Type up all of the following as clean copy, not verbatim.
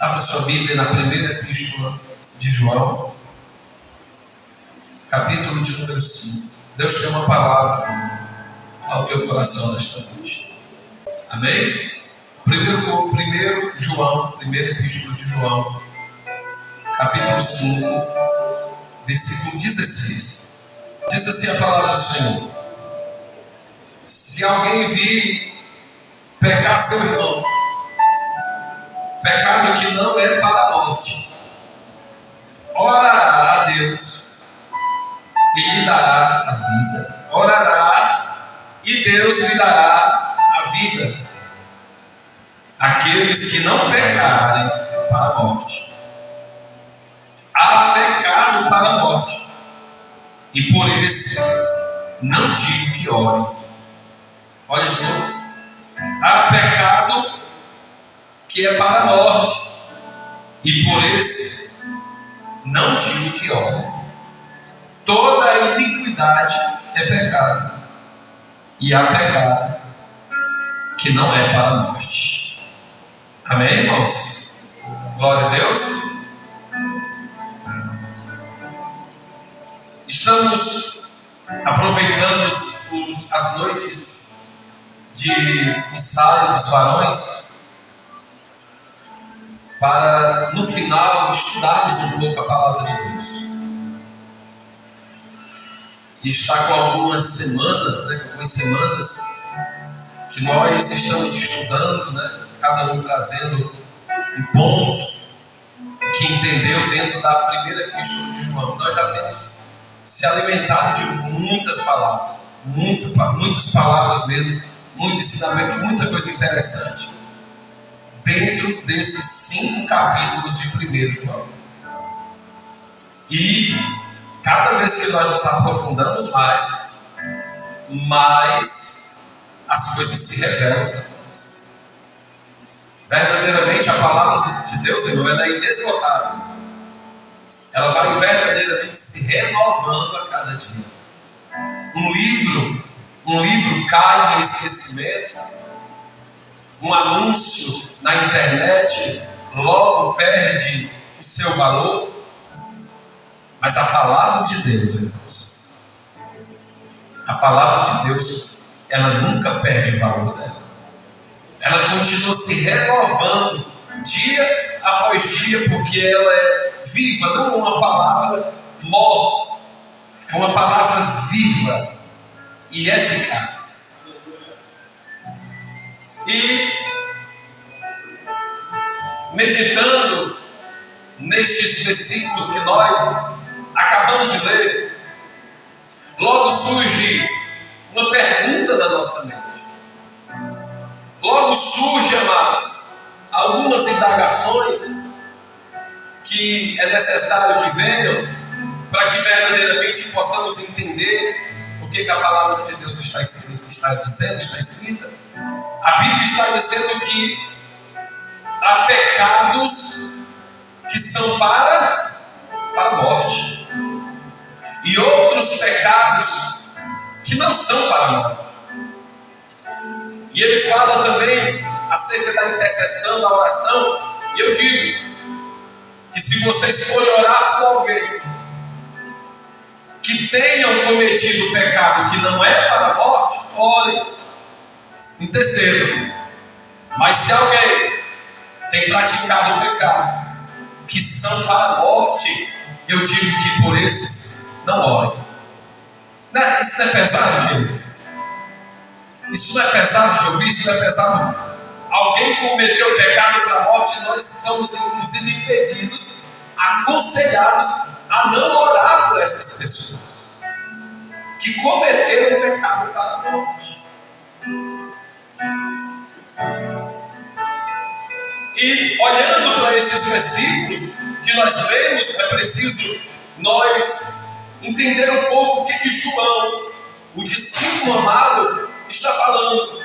Abra sua Bíblia na primeira epístola de João, capítulo de número 5. Deus tem uma palavra ao teu coração nesta noite. Amém? Primeiro João, primeira epístola de João, capítulo 5, versículo 16. Diz assim a palavra do Senhor: se alguém vir pecar seu irmão, pecado que não é para a morte, orará a Deus e lhe dará a vida. Orará e Deus lhe dará a vida. Aqueles que não pecarem para a morte. Há pecado para a morte, e por esse não digo que orem. Olha de novo. Há pecado que é para a morte, e por esse não digo que orem. Toda a iniquidade é pecado, e há pecado que não é para a morte. Amém, irmãos? Glória a Deus. Estamos aproveitando as noites de ensaio dos varões para, no final, estudarmos um pouco a palavra de Deus. E está com algumas semanas que nós estamos estudando, cada um trazendo um ponto que entendeu dentro da primeira epístola de João. Nós já temos se alimentado de muitas palavras, muitas palavras mesmo, muito ensinamento, muita coisa interessante dentro desses 5 capítulos de 1 João. E cada vez que nós nos aprofundamos mais as coisas se revelam para nós. Verdadeiramente a palavra de Deus, irmão, ela é inesgotável. Ela vai verdadeiramente se renovando a cada dia. Um livro cai no esquecimento. Um anúncio na internet logo perde o seu valor. Mas a palavra de Deus, irmãos, a palavra de Deus, ela nunca perde o valor dela. Ela continua se renovando dia após dia, porque ela é viva, não é uma palavra morta, é uma palavra viva e eficaz. E meditando nestes versículos que nós acabamos de ler, logo surge uma pergunta na nossa mente. Logo surge, amados, algumas indagações que é necessário que venham para que verdadeiramente possamos entender o que a palavra de Deus está escrita. A Bíblia está dizendo que há pecados que são para a morte, e outros pecados que não são para a morte. E ele fala também acerca da intercessão, da oração, e eu digo que se vocês forem orar por alguém que tenham cometido pecado que não é para a morte, orem, intercedam. Mas se alguém tem praticado pecados que são para a morte, eu digo que por esses não orem. Isso não é pesado, queridos? Isso não é pesado de ouvir? Isso não é pesado? Alguém cometeu pecado para a morte, nós somos inclusive impedidos, aconselhados a não orar por essas pessoas que cometeram pecado para a morte. E olhando para esses versículos que nós lemos, é preciso nós entender um pouco o que João, o discípulo amado, está falando.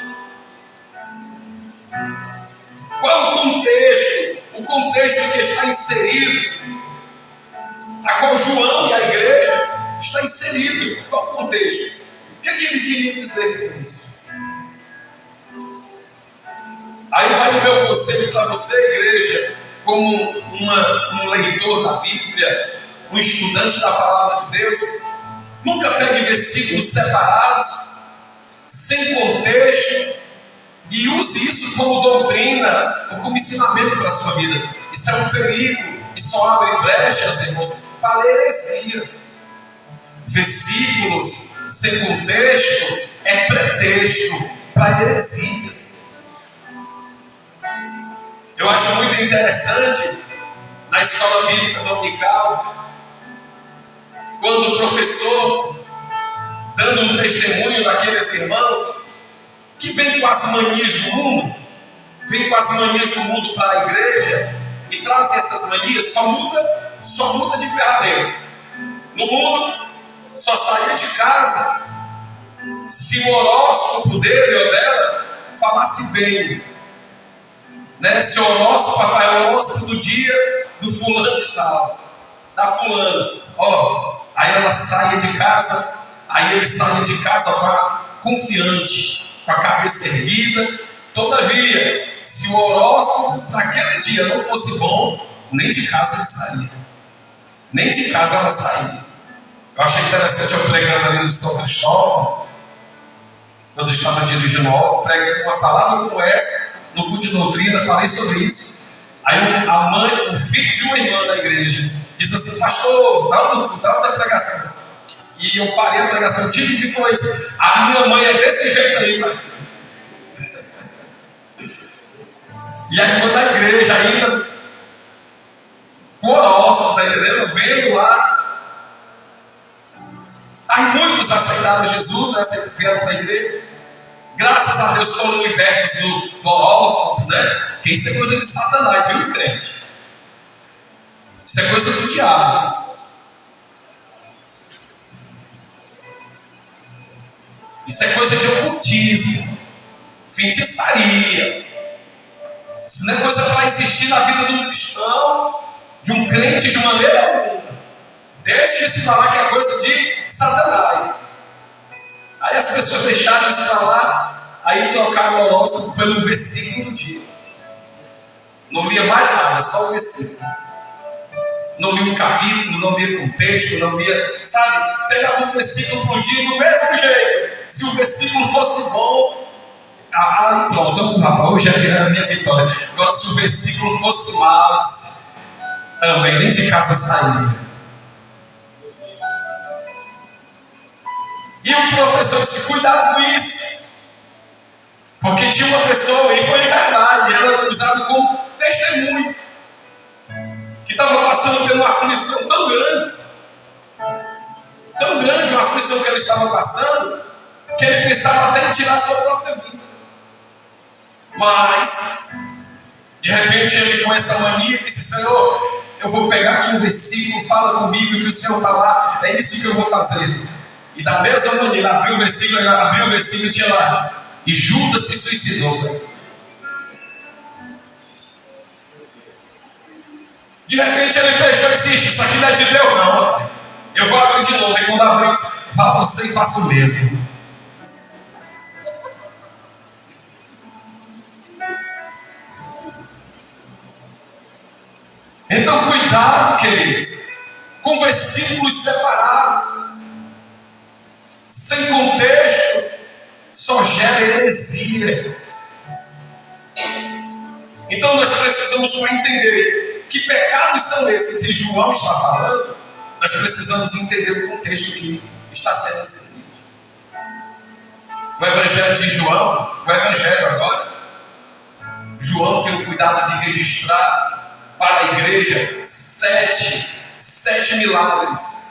Qual o contexto? O contexto que está inserido, a qual João e a igreja está inserido. Qual o contexto? O que ele queria dizer com isso? Aí vai o meu conselho para você, igreja. como um leitor da Bíblia, um estudante da palavra de Deus, nunca pegue versículos separados, sem contexto, e use isso como doutrina ou como ensinamento para a sua vida. Isso é um perigo, isso abre brechas, irmãos, para a heresia. Versículos sem contexto é pretexto para heresias. Eu acho muito interessante na escola bíblica dominical, quando o professor, dando um testemunho daqueles irmãos que vêm com as manias do mundo, para a igreja e trazem essas manias, só muda de ferramenta. No mundo, só saía de casa se o horóscopo dele ou dela falasse bem, né? Se o horóscopo, papai, o horóscopo do dia do fulano de tal, da fulana, aí ela saía de casa, aí ele saía de casa confiante, com a cabeça erguida. Todavia, se o horóscopo para aquele dia não fosse bom, nem de casa ele saía, nem de casa ela saía. Eu achei interessante eu pregando ali no São Cristóvão, quando eu estava dirigindo aula, pregando uma palavra como essa, no culto de doutrina, falei sobre isso. Aí o filho de uma irmã da igreja diz assim: pastor, dá uma pregação. E eu parei a pregação, eu tive que foi isso. A minha mãe é desse jeito aí, pastor. E a irmã da igreja ainda, com horóscopo, tá entendendo? Vendo lá. Aí muitos aceitaram Jesus, né? Vieram para a igreja. Graças a Deus foram libertos do horóscopo, né? Porque isso é coisa de Satanás, viu, crente? Isso é coisa do diabo. Isso é coisa de ocultismo, feitiçaria. Isso não é coisa para existir na vida de um cristão, de um crente, de maneira alguma. Deixe-se falar que é coisa de Satanás. Aí as pessoas deixaram isso para lá, aí trocaram o horóscopo pelo versículo do dia. Não lia mais nada, só o versículo. Não lia um capítulo, não lia contexto, não lia, sabe? Pegava um versículo por dia do mesmo jeito. Se o versículo fosse bom, pronto, rapaz, hoje é a minha vitória. Agora, se o versículo fosse mal, também nem de casa saía. E o professor disse: cuidado com isso, porque tinha uma pessoa, e foi verdade, ela usava como testemunho, que estava passando por uma aflição tão grande, uma aflição que ele estava passando, que ele pensava até em tirar a sua própria vida. Mas, de repente, ele com essa mania disse: Senhor, eu vou pegar aqui um versículo, fala comigo, e o que o Senhor falar, é isso que eu vou fazer. E da mesma maneira, ele abriu o versículo e tinha lá: e Judas se suicidou. De repente ele fechou e disse: isso aqui não é de Deus não, rapaz. Eu vou abrir de novo. E quando abrir, vá você e faça o mesmo. Então cuidado, queridos, com versículos separados, sem contexto, só gera heresia. Então nós precisamos, para entender que pecados são esses que João está falando, nós precisamos entender o contexto que está sendo seguido. O Evangelho de João, o Evangelho agora, João tem o cuidado de registrar para a igreja sete milagres.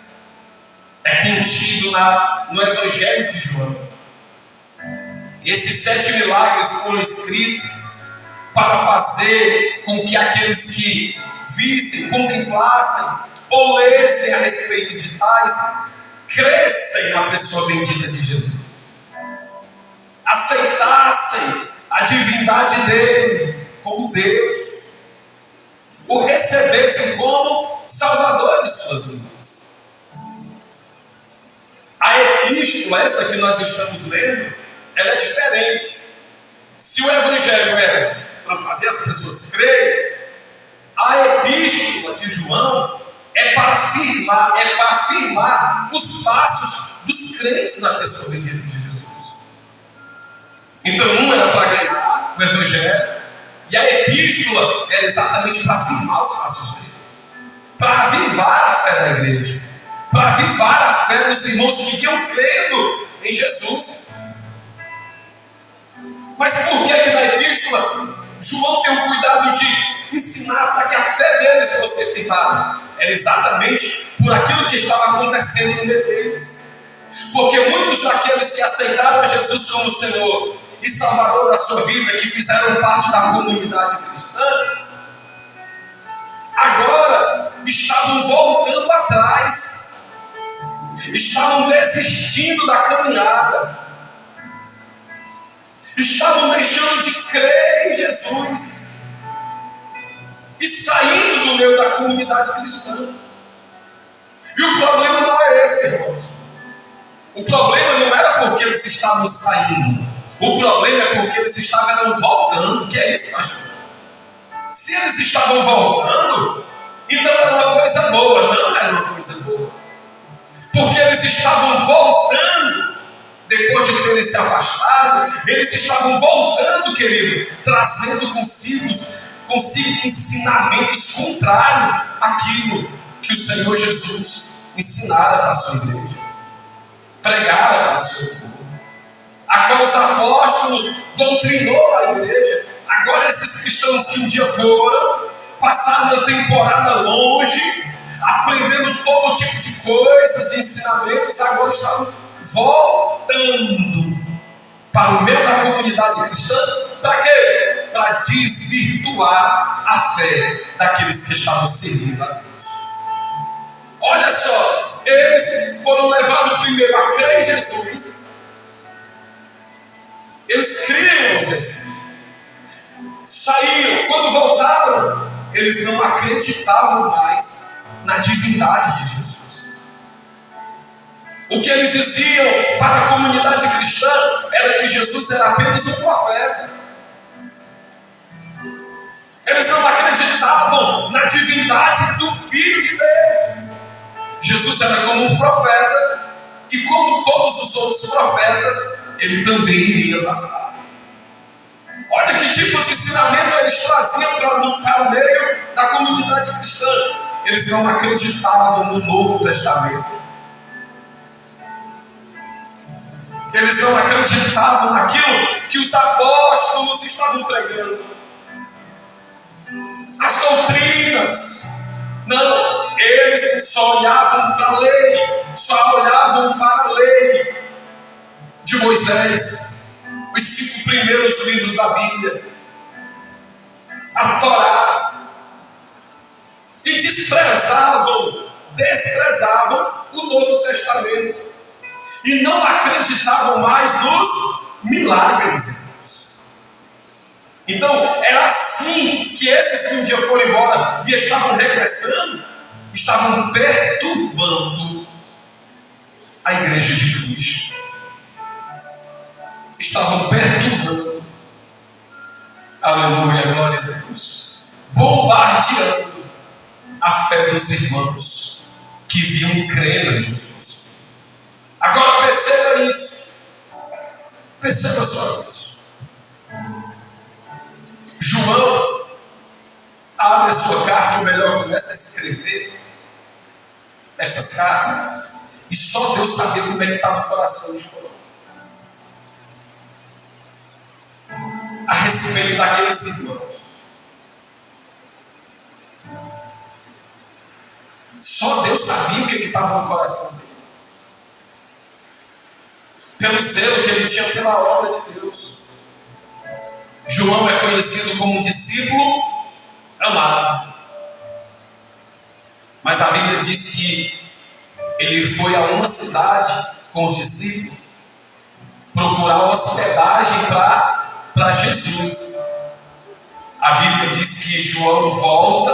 É contido no Evangelho de João. Esses 7 milagres foram escritos para fazer com que aqueles que vissem, contemplassem ou lessem a respeito de tais, crescem na pessoa bendita de Jesus, aceitassem a divindade dele como Deus, o recebessem como Salvador de suas vidas. A epístola, essa que nós estamos lendo, ela é diferente. Se o Evangelho era para fazer as pessoas crerem, a A epístola de João é para afirmar os passos dos crentes na pessoa bendita de Jesus. Então, um era para ganhar o Evangelho, e a epístola era exatamente para afirmar os passos dele, para avivar a fé da igreja, para avivar a fé dos irmãos que vinham crendo em Jesus. Mas por que na epístola João tem o cuidado de ensinar para que a fé deles fosse firmada? Era exatamente por aquilo que estava acontecendo no meio deles. Porque muitos daqueles que aceitaram a Jesus como Senhor e Salvador da sua vida, que fizeram parte da comunidade cristã, agora estavam voltando atrás, estavam desistindo da caminhada, estavam deixando de crer em Jesus e saindo do meio da comunidade cristã. E o problema não é esse, irmãos. O problema não era porque eles estavam saindo, o problema é porque eles estavam voltando. Que é isso, pastor? Se eles estavam voltando, então era uma coisa boa. Não era uma coisa boa, porque eles estavam voltando. Depois de terem se afastado, eles estavam voltando, querido, trazendo consigo ensinamentos contrários àquilo que o Senhor Jesus ensinara para a sua igreja, pregara para o seu povo, a qual os apóstolos doutrinou a igreja. Agora esses cristãos que um dia foram, passaram a temporada longe, aprendendo todo tipo de coisas e ensinamentos, agora estavam voltando para o meio da comunidade cristã. Para quê? Para desvirtuar a fé daqueles que estavam servindo a Deus. Olha só, eles foram levados primeiro a crer em Jesus. Eles criam em Jesus, saíram. Quando voltaram, eles não acreditavam mais na divindade de Jesus. O que eles diziam para a comunidade cristã era que Jesus era apenas um profeta. Eles não acreditavam na divindade do Filho de Deus. Jesus era como um profeta, e como todos os outros profetas, ele também iria passar. Olha que tipo de ensinamento eles traziam para o meio da comunidade cristã. Eles não acreditavam no Novo Testamento. Eles não acreditavam naquilo que os apóstolos estavam pregando, as doutrinas. Não, eles só olhavam para a lei, só olhavam para a lei de Moisés, os 5 primeiros livros da Bíblia, a Torá, e desprezavam o Novo Testamento, e não acreditavam mais nos milagres, irmãos. Então, era assim que esses que um dia foram embora e estavam regressando, estavam perturbando a igreja de Cristo. Estavam perturbando, aleluia, glória a Deus, bombardeando a fé dos irmãos que vinham crer em Jesus. Agora perceba isso, perceba só isso. João abre a sua carta, ou melhor, começa a escrever essas cartas, e só Deus sabia como é que estava o coração de João a respeito daqueles irmãos. Só Deus sabia o que estava no coração dele, pelo zelo que ele tinha pela obra de Deus. João é conhecido como um discípulo amado, mas a Bíblia diz que ele foi a uma cidade com os discípulos procurar hospedagem para Jesus. A Bíblia diz que João volta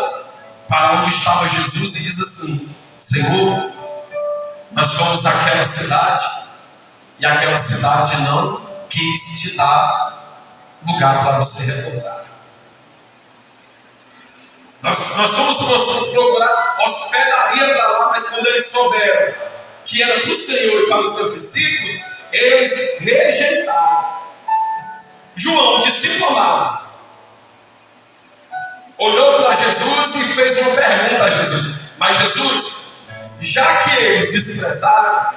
para onde estava Jesus e diz assim: Senhor, nós fomos àquela cidade e aquela cidade não quis te dar lugar para você repousar. Nós fomos procurar hospedaria para lá, mas quando eles souberam que era para o Senhor e para os seus discípulos, eles rejeitaram. João, o discípulo amado, olhou para Jesus e fez uma pergunta a Jesus: mas Jesus, já que eles desprezaram,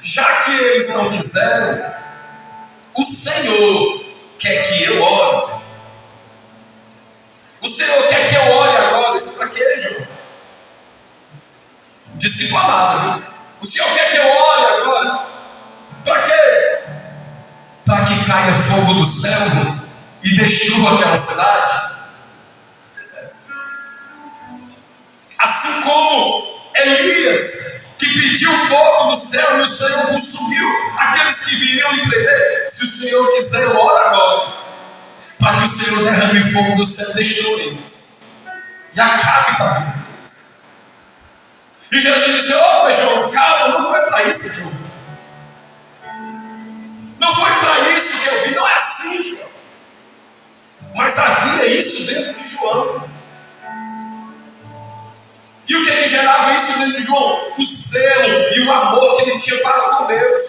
já que eles não quiseram, o Senhor quer que eu ore? O Senhor quer que eu ore agora? Isso para quê, João? Discípulo amado, viu? O Senhor quer que eu ore agora? Para quê? Para que caia fogo do céu e destrua aquela cidade? Assim como Elias, que pediu fogo do céu e o Senhor consumiu aqueles que viriam lhe prender. Se o Senhor quiser, eu oro agora, para que o Senhor derrame fogo do céu e destrua eles, e acabe com a vida deles. E Jesus disse: opa, João, calma, não foi para isso que eu vim. Não foi para isso que eu vim, não é assim, João. Mas havia isso dentro de João. E o que gerava isso dentro de João? O zelo e o amor que ele tinha para com Deus.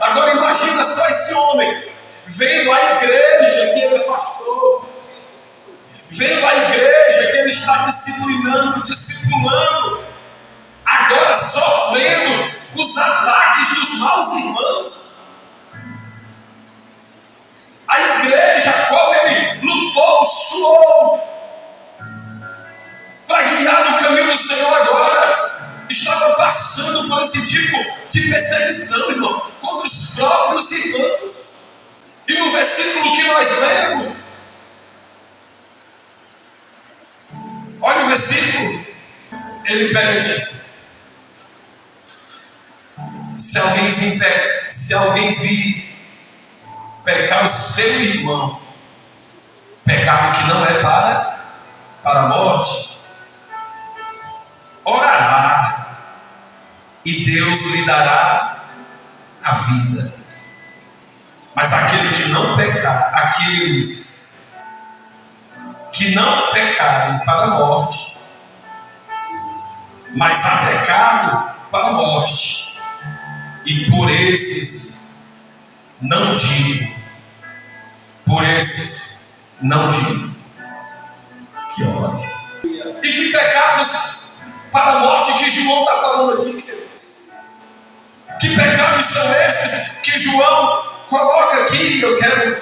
Agora imagina só esse homem vendo a igreja que ele é pastor, vendo a igreja que ele está discipulando, agora sofrendo os ataques dos maus irmãos. A igreja a qual ele lutou, suou para guiar no caminho do Senhor, agora estava passando por esse tipo de perseguição, irmão, contra os próprios irmãos. E no versículo que nós lemos, olha o versículo, ele pede: se alguém vir pecar o seu irmão, pecado que não é para a morte, orará e Deus lhe dará a vida. Mas aquele que não pecar, aqueles que não pecarem para a morte, mas há pecado para a morte, e por esses não digo, que ore. E que pecados para a morte que João está falando aqui, queridos? Que pecados são esses que João coloca aqui? Eu quero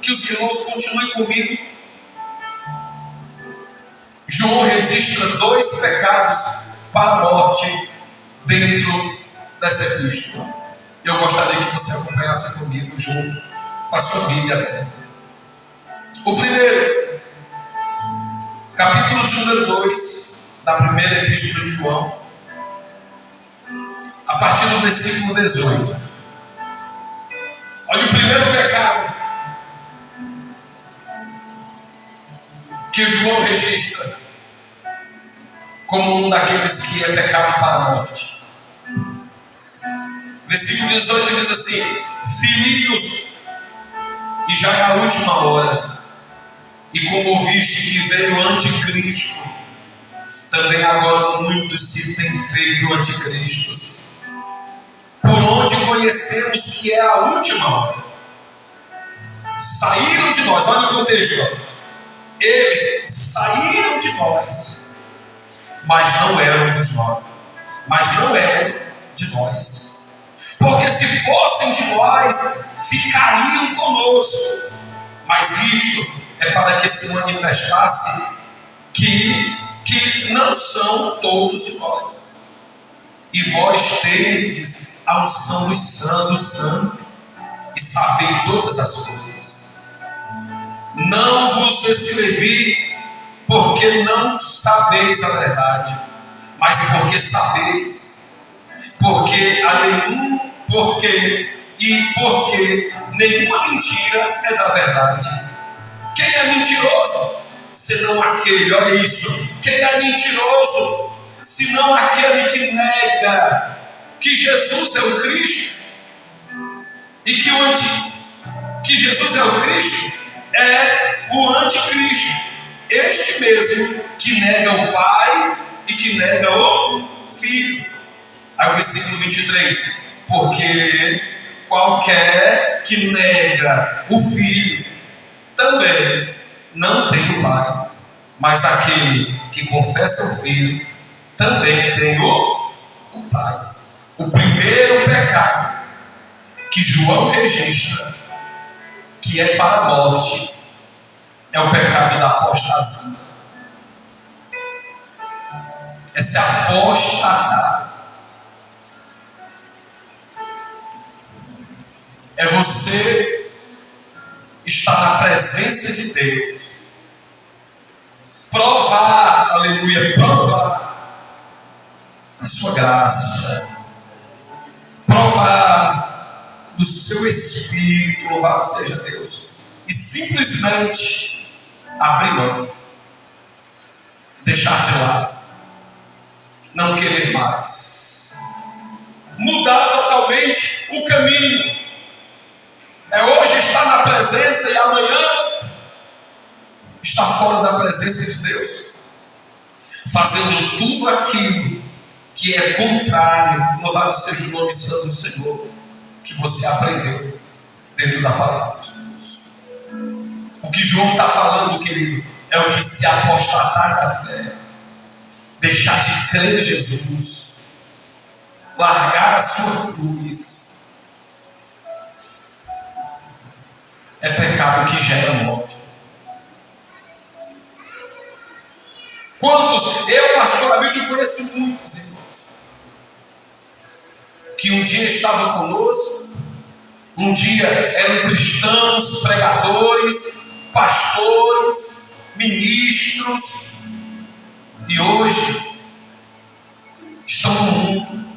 que os irmãos continuem comigo. João registra 2 pecados para a morte dentro dessa epístola. Eu gostaria que você acompanhasse comigo junto com a sua Bíblia aberta. O primeiro, capítulo de número 2 da primeira epístola de João, a partir do versículo 18. Olha o primeiro pecado que João registra como um daqueles que é pecado para a morte. Versículo 18 diz assim: filhinhos, e já é a última hora, e como ouviste que veio o anticristo, também agora muitos se têm feito anticristos, por onde conhecemos que é a última hora. Saíram de nós, olha o contexto, eles saíram de nós, mas não eram de nós. Porque se fossem de nós, ficariam conosco. Mas isto é para que se manifestasse que não são todos de nós. E vós tendes a unção do sangue, e sabeis todas as coisas. Não vos escrevi porque não sabeis a verdade, mas porque sabeis, porque nenhuma mentira é da verdade. Quem é mentiroso, senão aquele, olha isso, quem é mentiroso, senão aquele que nega que Jesus é o Cristo, e que Jesus é o Cristo, é o anticristo. este mesmo que nega o Pai e que nega o Filho. Aí o versículo 23, porque qualquer que nega o Filho também não tem o Pai, mas aquele que confessa o Filho também tem o Pai. O primeiro pecado que João registra, que é para a morte, é o pecado da apostasia. É se apostatar. É você estar na presença de Deus, provar, aleluia, provar a sua graça, provar do seu Espírito, louvado seja Deus, e simplesmente abrir mão, deixar de lado, não querer mais, mudar totalmente o caminho. É hoje estar na presença e amanhã estar fora da presença de Deus, fazendo tudo aquilo que é contrário, louvado seja o nome santo do Senhor, que você aprendeu dentro da palavra de Deus. O que João está falando, querido, é o que se apostatar da fé, deixar de crer em Jesus, largar a sua cruz, é pecado que gera morte. Quantos, eu particularmente conheço muitos irmãos, que um dia estavam conosco, um dia eram cristãos, pregadores, pastores, ministros, e hoje estão no mundo,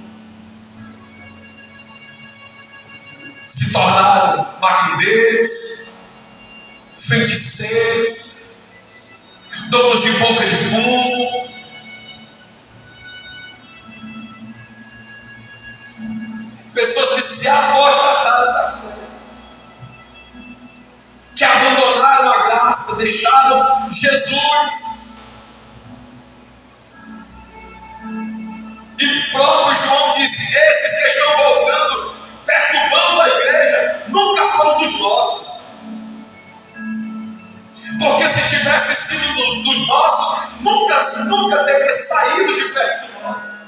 se tornaram macumbeiros, feiticeiros, donos de boca de fumo, pessoas que se apostataram da fé, que abandonaram a graça, deixaram Jesus. E próprio João disse: esses que estão voltando, perturbando a igreja, nunca foram dos nossos. Porque se tivesse sido dos nossos, nunca teria saído de perto de nós,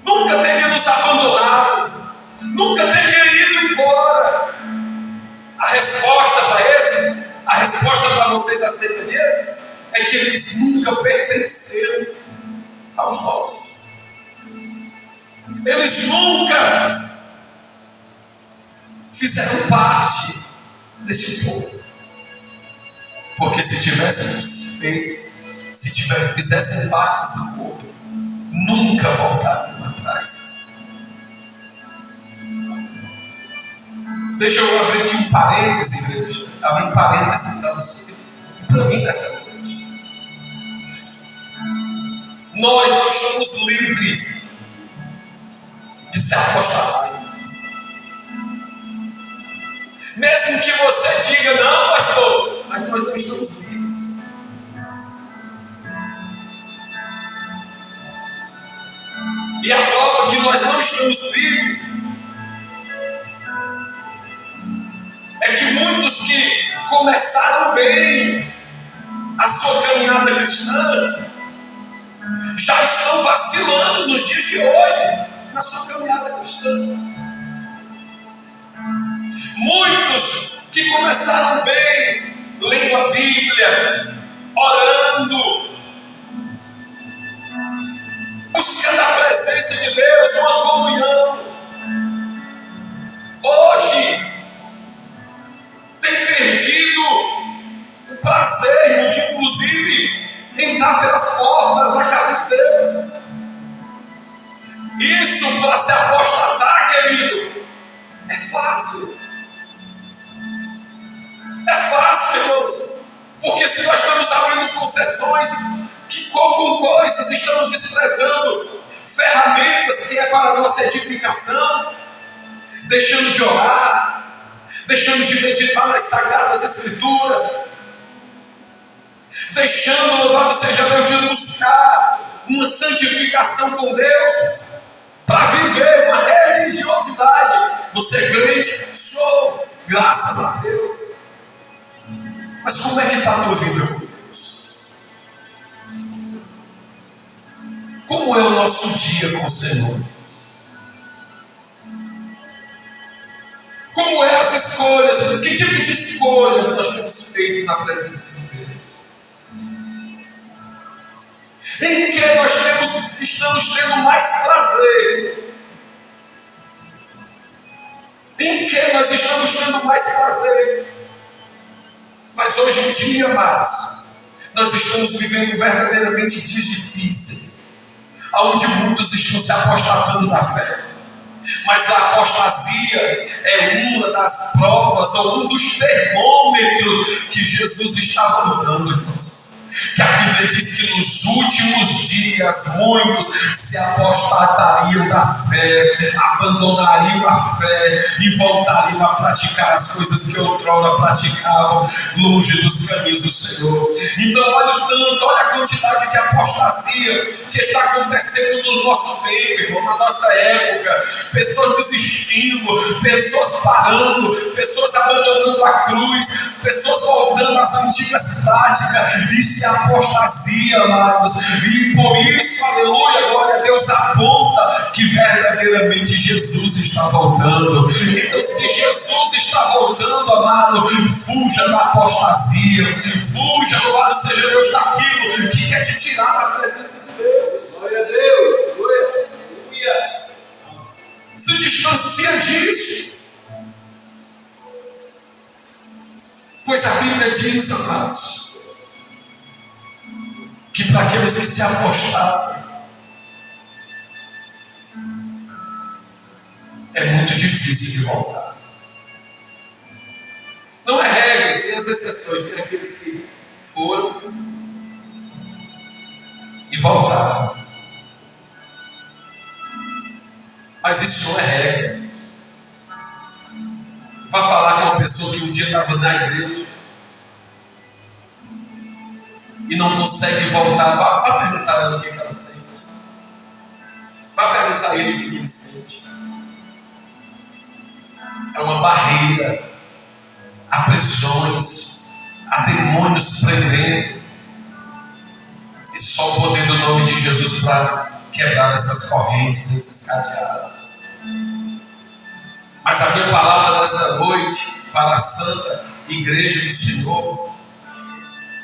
nunca teria nos abandonado, nunca teria ido embora. A resposta para esses, a resposta para vocês acerca desses, é que eles nunca pertenceram aos nossos. Eles nunca fizeram parte desse povo. Porque se tivessem feito, fizessem parte desse povo, nunca voltariam atrás. Deixa eu abrir aqui um parêntese, igreja. Abrir um parêntese para você e para mim nessa noite. Nós não estamos livres de se apostatarmos. Mesmo que você diga: não, pastor, mas nós não estamos livres. E a prova que nós não estamos livres é que muitos que começaram bem a sua caminhada cristã já estão vacilando nos dias de hoje na sua caminhada cristã. Muitos que começaram bem, lendo a Bíblia, orando, buscando a presença de Deus, uma comunhão, hoje tem perdido o prazer de, inclusive, entrar pelas portas da casa de Deus. Isso, para se apostatar, querido, é fácil. É fácil, irmãos, porque se nós estamos abrindo concessões com coisas, estamos desprezando ferramentas que é para a nossa edificação, deixando de orar, deixando de meditar nas Sagradas Escrituras, deixando, louvado seja Deus, de buscar uma santificação com Deus, para viver uma religiosidade. Você é crente? Sou, graças a Deus. Mas como é que está a tua vida com Deus? Como é o nosso dia com o Senhor? Como é as escolhas? Que tipo de escolhas nós temos feito na presença de Deus? Em que nós estamos tendo mais prazer? Em que nós estamos tendo mais prazer? Mas hoje em dia, amados, nós estamos vivendo verdadeiramente dias difíceis, onde muitos estão se apostatando da fé. Mas a apostasia é uma das provas, ou um dos termômetros que Jesus estava lutando, irmãos. Que a Bíblia diz que nos últimos dias muitos se apostatariam da fé, abandonariam a fé e voltariam a praticar as coisas que outrora praticavam, longe dos caminhos do Senhor. Então olha o tanto, olha a quantidade de apostasia que está acontecendo no nosso tempo, irmão, na nossa época. Pessoas desistindo, pessoas parando, pessoas abandonando a cruz, pessoas voltando às antigas práticas. Isso é apostasia, amados. E por isso, aleluia, glória a Deus, aponta que verdadeiramente Jesus está voltando. Então, se Jesus está voltando, amado, fuja da apostasia, fuja, louvado seja Deus, daquilo que quer te tirar da presença de Deus. Glória a Deus, glória. Se distancia disso. Pois a Bíblia diz, amados, que para aqueles que se apostatam, é muito difícil de voltar. Não é regra, tem as exceções, tem aqueles que foram e voltaram. Mas isso não é regra. Vá falar com uma pessoa que um dia estava na igreja e não consegue voltar. Vá perguntar a ela o que ela sente. Vá perguntar a ele o que ele sente. É uma barreira. Há prisões, há demônios prendendo. E só o poder do nome de Jesus para quebrar essas correntes, esses cadeados. Mas a minha palavra nesta noite para a Santa Igreja do Senhor: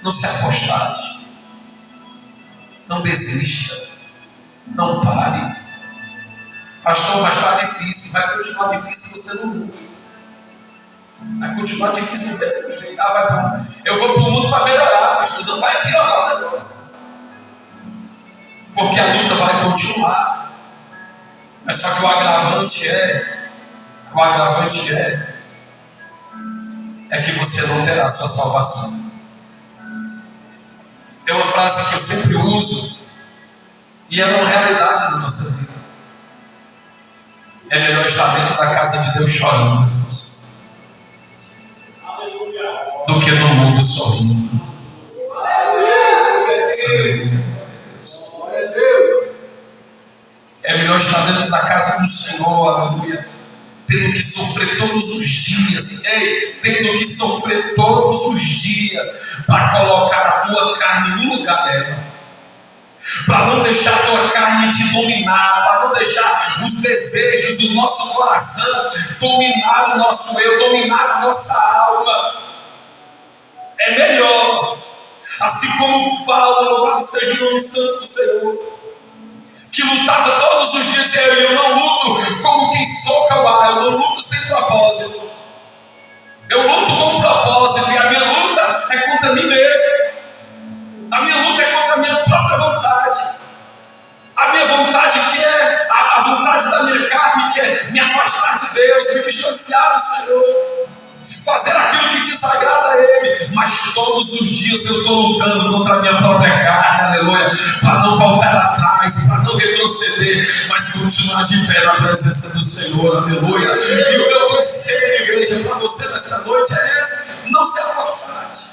não se apostate, não desista, não pare. Pastor, mas está difícil. Vai continuar difícil, você não muda. Vai continuar difícil do mesmo jeito. Eu vou para o mundo para melhorar, pastor. Não vai piorar o negócio, porque a luta vai continuar. Mas só que o agravante é que você não terá a sua salvação. Tem uma frase que eu sempre uso e é uma realidade na nossa vida: é melhor estar dentro da casa de Deus chorando do que no mundo sorrindo. É melhor estar dentro da casa do Senhor, aleluia, tendo que sofrer todos os dias, tendo que sofrer todos os dias para colocar a tua carne no lugar dela, para não deixar a tua carne te dominar, para não deixar os desejos do nosso coração dominar o nosso eu, dominar a nossa alma. É melhor, assim como Paulo, louvado seja o nome santo do Senhor, que lutava todos os dias, eu não luto como quem soca o ar, eu não luto sem propósito, eu luto com propósito, e a minha luta é contra mim mesmo, a minha luta é contra a minha própria vontade, a minha vontade que é a vontade da minha carne, que é me afastar de Deus, me distanciar do Senhor, fazer aquilo que desagrada a Ele. Mas todos os dias eu estou lutando contra a minha própria carne, aleluia, para não voltar atrás, para não retroceder, mas continuar de pé na presença do Senhor, aleluia. E o meu conselho, igreja, para você nesta noite é esse: não se afastate.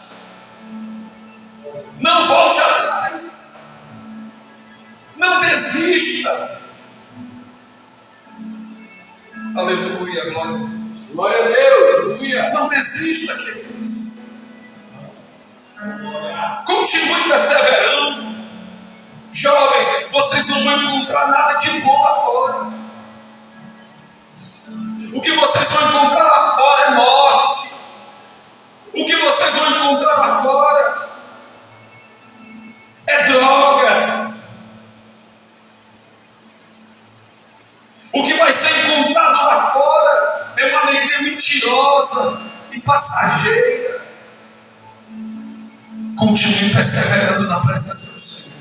Não volte atrás. Não desista. Aleluia, glória a Deus. Glória a Deus, aleluia. Não desista, queridos. Continue perseverando. Jovens, vocês não vão encontrar nada de bom lá fora. O que vocês vão encontrar lá fora é morte. O que vocês vão encontrar lá fora é drogas. O que vai ser encontrado lá fora é uma alegria mentirosa e passageira. Continue perseverando na presença do Senhor.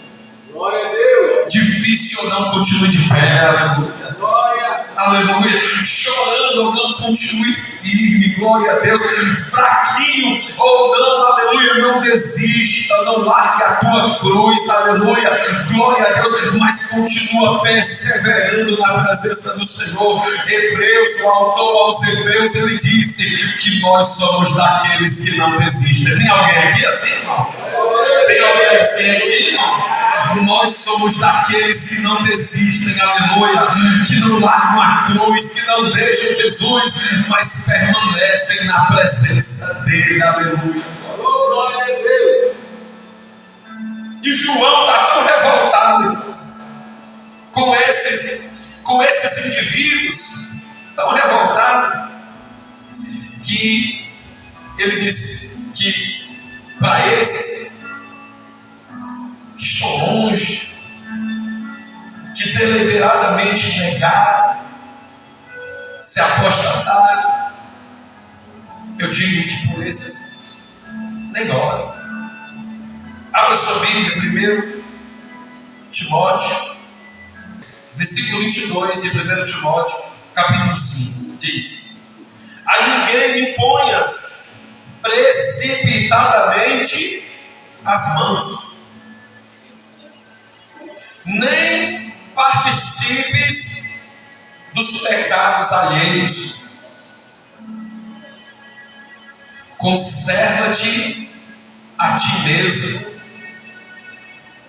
Glória a Deus. Difícil ou não, continue de pé, aleluia. Glória. Aleluia. Chorando ou não, continue firme, glória a Deus. Fraquinho ou não, aleluia, não desista, não largue a tua cruz, aleluia, glória a Deus, mas continua perseverando na presença do Senhor. Hebreus, o autor aos Hebreus, ele disse que nós somos daqueles que não desistem. Tem alguém aqui assim, irmão? Tem alguém assim aqui, irmão? Nós somos daqueles que não desistem, aleluia, que não largam a cruz, que não deixam Jesus, mas permanecem na presença dele, aleluia. Glória a Deus. E João está tão revoltado, irmãos, com esses indivíduos, tão revoltado, que ele disse que para esses que estão longe, que deliberadamente negaram, se apostataram, eu digo que por esses nem orem. Abra sua Bíblia, 1 Timóteo, versículo 22 de 1 Timóteo, capítulo 5, diz: a ninguém imponhas precipitadamente as mãos, nem participes dos pecados alheios. Conserva-te a ti mesmo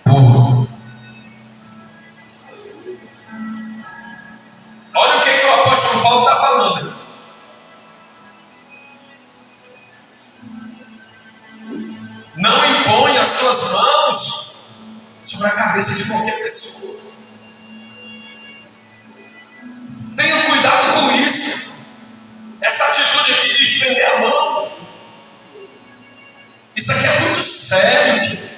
puro. Olha o que o apóstolo Paulo está falando, irmãos. Não impõe as suas mãos sobre a cabeça de qualquer pessoa. Tenha cuidado com isso. Essa atitude aqui de estender a mão, isso aqui é muito sério, querido.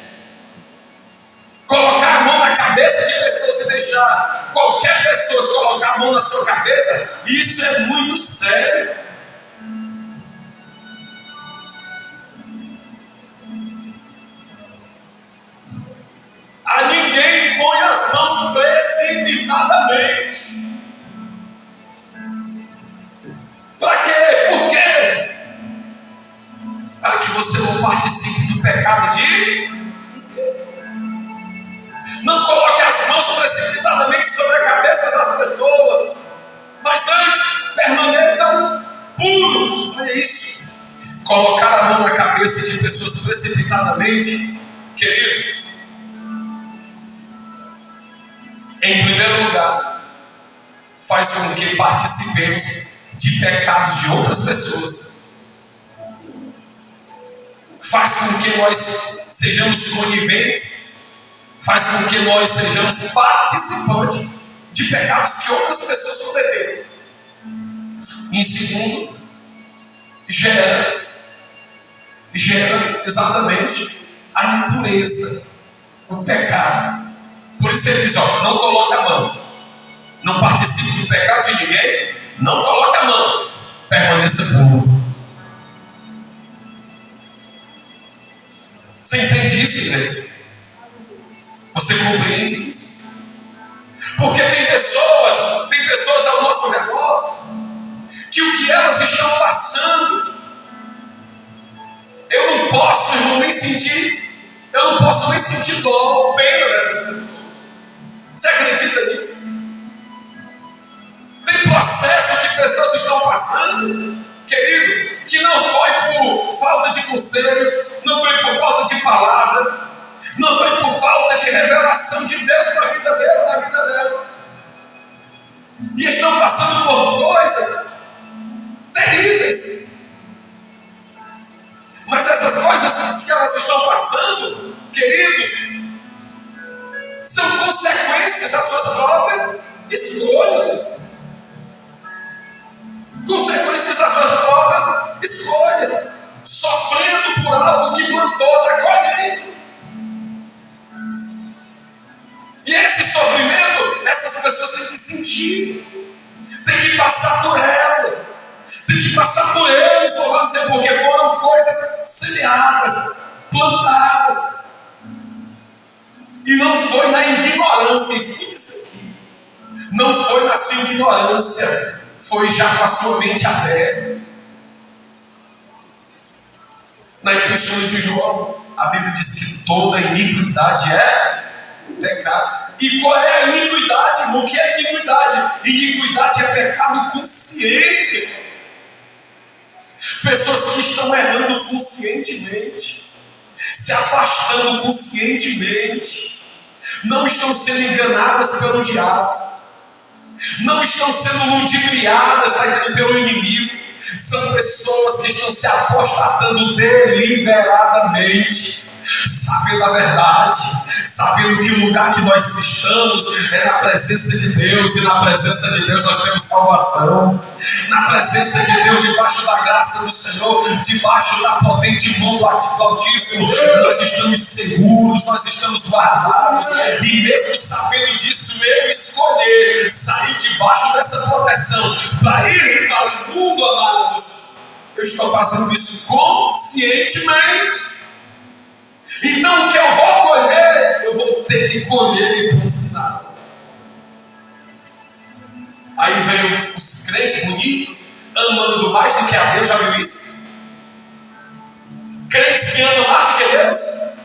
Colocar a mão na cabeça de pessoas e deixar qualquer pessoa colocar a mão na sua cabeça, isso é muito sério. A ninguém põe as mãos precipitadamente. Para quê? Por quê? Para que você não participe do pecado de ninguém. Não coloque as mãos precipitadamente sobre a cabeça das pessoas, mas antes permaneçam puros. Olha isso. Colocar a mão na cabeça de pessoas precipitadamente, queridos, em primeiro lugar, faz com que participemos de pecados de outras pessoas. Faz com que nós sejamos coniventes. Faz com que nós sejamos participantes de pecados que outras pessoas cometeram. Em segundo, gera exatamente a impureza, o pecado. Por isso ele diz, não coloque a mão, não participe do pecado de ninguém, não coloque a mão, permaneça puro. Você entende isso, igreja? Você compreende isso? Porque tem pessoas ao nosso redor, que o que elas estão passando, eu não posso, irmão, nem sentir dó ou pena dessas pessoas. Você acredita nisso? Tem processo que pessoas estão passando, querido, que não foi por falta de conselho, não foi por falta de palavra, falta de revelação de Deus para a vida dele, na vida dela. E estão passando por coisas terríveis. Mas essas coisas que elas estão passando, queridos, são consequências das suas próprias escolhas. Consequências das suas próprias escolhas. Sofrendo por algo que plantou, está colhendo. E esse sofrimento, essas pessoas têm que sentir. Tem que passar por ela. Tem que passar por eles, louvado seja, porque foram coisas semeadas, plantadas. E não foi na ignorância, escute isso aqui. Não foi na sua ignorância, foi já com a sua mente aberta. Na Epístola de João, a Bíblia diz que toda iniquidade é pecado. E qual é a iniquidade, irmão? O que é iniquidade? Iniquidade é pecado consciente. Pessoas que estão errando conscientemente, se afastando conscientemente, não estão sendo enganadas pelo diabo, não estão sendo ludibriadas pelo inimigo. São pessoas que estão se apostatando deliberadamente, sabendo a verdade, sabendo que o lugar que nós estamos é na presença de Deus, e na presença de Deus nós temos salvação. Na presença de Deus, debaixo da graça do Senhor, debaixo da potente mão do Altíssimo, nós estamos seguros, nós estamos guardados. E mesmo sabendo disso, eu escolher sair debaixo dessa proteção para ir para o mundo, amados, eu estou fazendo isso conscientemente. Então o que eu vou colher, eu vou ter que colher e ponto final. Aí vem os crentes bonitos, amando mais do que a Deus, já viu isso? Crentes que amam mais do que Deus.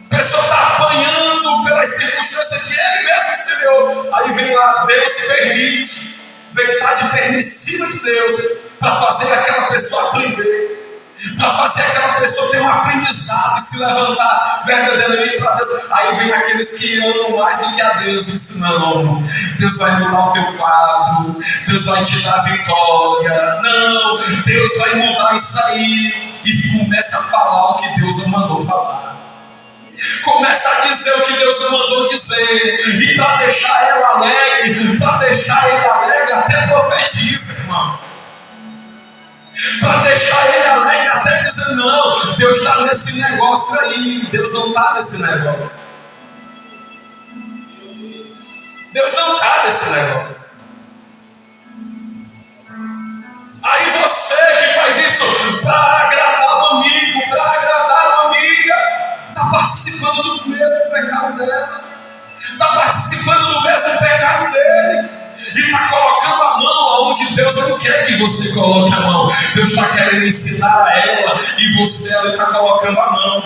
A pessoa está apanhando pelas circunstâncias que ele mesmo semeou. Aí vem lá, Deus se permite, vem estar de permissiva de Deus, para fazer aquela pessoa aprender, para fazer aquela pessoa ter um aprendizado e se levantar verdadeiramente para Deus. Aí vem aqueles que amam mais do que a Deus e dizem: não, Deus vai mudar o teu quadro, Deus vai te dar vitória, não, Deus vai mudar isso aí. E começa a falar o que Deus não mandou falar, começa a dizer o que Deus não mandou dizer, e para deixar ela alegre, para deixar ele alegre, até profetiza, irmão. Para deixar ele alegre, até dizer: não, Deus está nesse negócio aí. Deus não está nesse negócio. Deus não está nesse negócio. Aí você que faz isso para agradar o amigo, para agradar a amiga, está participando do mesmo pecado dela, está participando do mesmo pecado dele. E está colocando a mão onde Deus não quer que você coloque a mão. Deus está querendo ensinar a ela, e você está colocando a mão.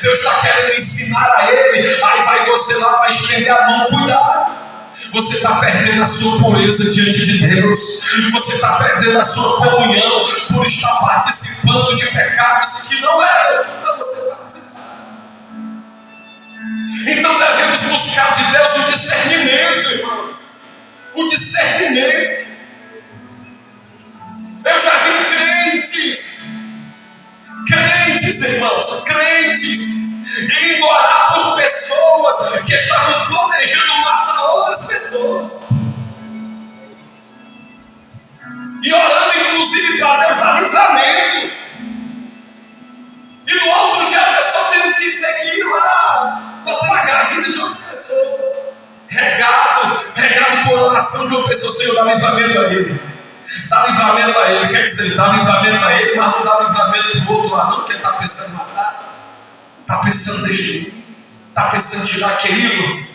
Deus está querendo ensinar a ele, aí vai você lá para estender a mão. Cuidado, você está perdendo a sua pureza diante de Deus. Você está perdendo a sua comunhão por estar participando de pecados que não eram para você participar. Então devemos buscar de Deus o discernimento, irmãos. O discernimento. Eu já vi crentes, irmãos, crentes, indo orar por pessoas que estavam planejando matar outras pessoas, e orando inclusive para Deus dar livramento. E no outro dia a pessoa tem que ir lá para tragar a vida de outra pessoa. Regado por oração de uma pessoa: Senhor, dá livramento a ele. Dá livramento a ele. Quer dizer, dá livramento a ele, mas não dá livramento para o outro lá, não, que ele está pensando em matar, está pensando em destruir, está pensando em tirar. Querido,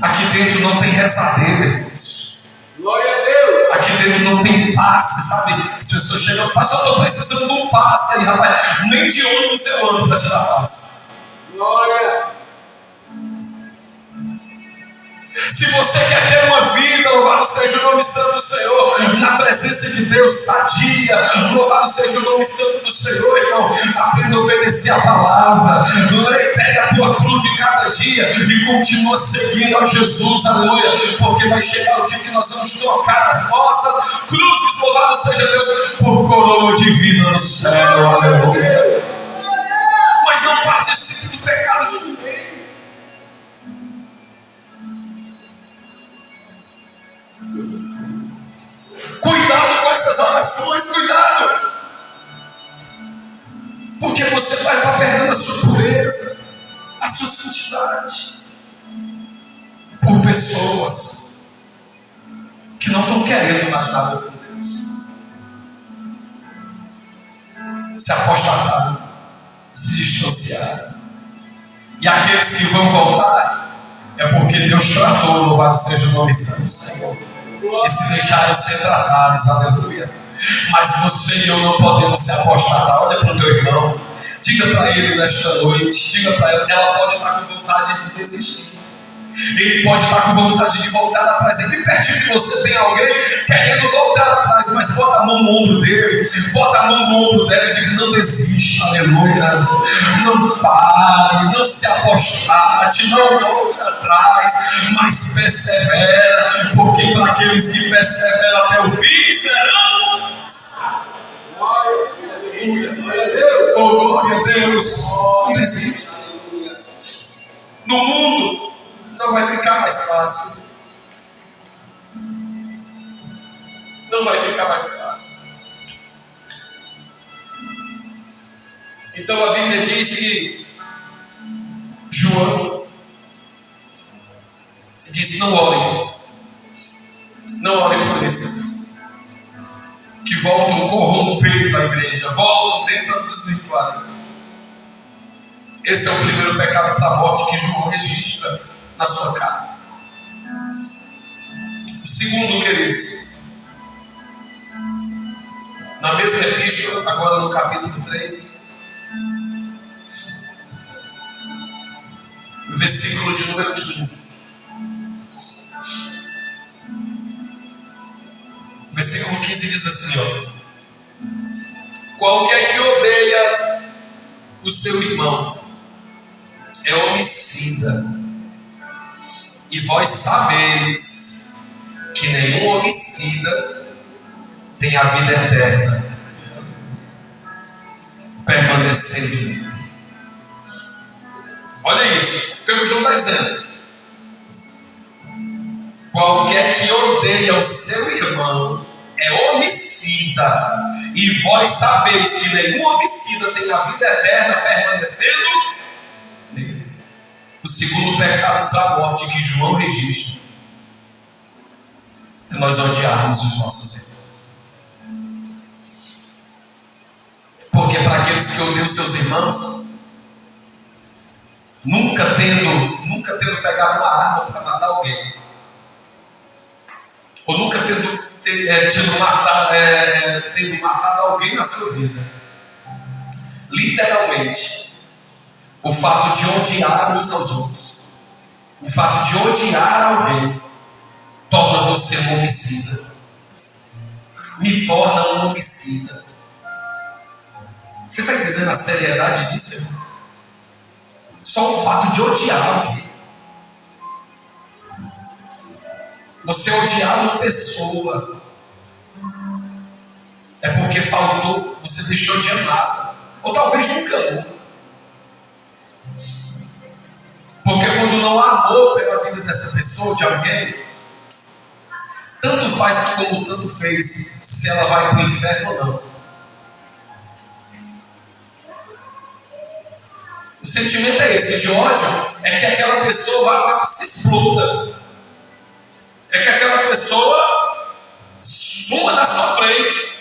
aqui dentro não tem rezadeira, irmãos. Glória a Deus. Aqui dentro não tem passe, sabe? As pessoas chegam: pastor, eu estou precisando de um passe aí, rapaz. Nem de ônibus eu ando para te dar passe. Glória. Se você quer ter uma vida, louvado seja o nome santo do Senhor, na presença de Deus, sadia, louvado seja o nome santo do Senhor, irmão. Aprenda a obedecer a palavra, pega a tua cruz de cada dia e continua seguindo a Jesus, aleluia, porque vai chegar o dia que nós vamos trocar as nossas cruzes, louvado seja Deus, por coroa de vida no céu, aleluia. Mas não participe do pecado de ninguém. Cuidado com essas orações, cuidado, porque você vai estar perdendo a sua pureza, a sua santidade, por pessoas que não estão querendo mais nada com Deus, se apostataram, se distanciaram, e aqueles que vão voltar é porque Deus tratou, louvado seja o nome santo do Senhor, e se deixaram ser tratados, aleluia. Mas você e eu não podemos se apostatar. Olha para o teu irmão, diga para ele nesta noite, diga para ela pode estar com vontade de desistir, ele pode estar com vontade de voltar atrás, e bem pertinho de você tem alguém querendo voltar atrás, mas bota a mão no ombro dele, bota a mão no ombro dela e diga: não desista, aleluia, não pare, não se apostate, não volte atrás, mas persevera, porque para aqueles que perseveram até o fim serão. Oh, glória a Deus. Não desista. No mundo não vai ficar mais fácil. Não vai ficar mais fácil. Então a Bíblia diz que João diz: não orem por esses que voltam corrompendo a igreja, voltam tentando desvirtuar a igreja. Esse é o primeiro pecado para a morte que João registra na sua carne. O segundo, queridos, na mesma epístola, agora no capítulo 3, versículo de número 15. Versículo 15 diz assim, ó: qualquer que odeia o seu irmão é homicida, e vós sabeis que nenhum homicida tem a vida eterna permanecendo em ele. Olha isso, o que o João está dizendo: qualquer que odeia o seu irmão é homicida, e vós sabeis que nenhum homicida tem a vida eterna permanecendo nele. O segundo pecado para a morte que João registra é nós odiarmos os nossos irmãos. Porque para aqueles que odeiam seus irmãos, nunca tendo pegado uma arma para matar alguém, ou nunca tendo matado alguém na sua vida, literalmente, o fato de odiar uns aos outros, o fato de odiar alguém, torna você um homicida, me torna um homicida. Você está entendendo a seriedade disso, irmão? Só o fato de odiar alguém, você odiar uma pessoa, é porque faltou, você deixou de amar, ou talvez nunca amou. Porque quando não amou pela vida dessa pessoa, de alguém, tanto faz como tanto fez se ela vai para o inferno ou não. O sentimento é esse, de ódio, é que aquela pessoa vai lá e se exploda. É que aquela pessoa suma na sua frente.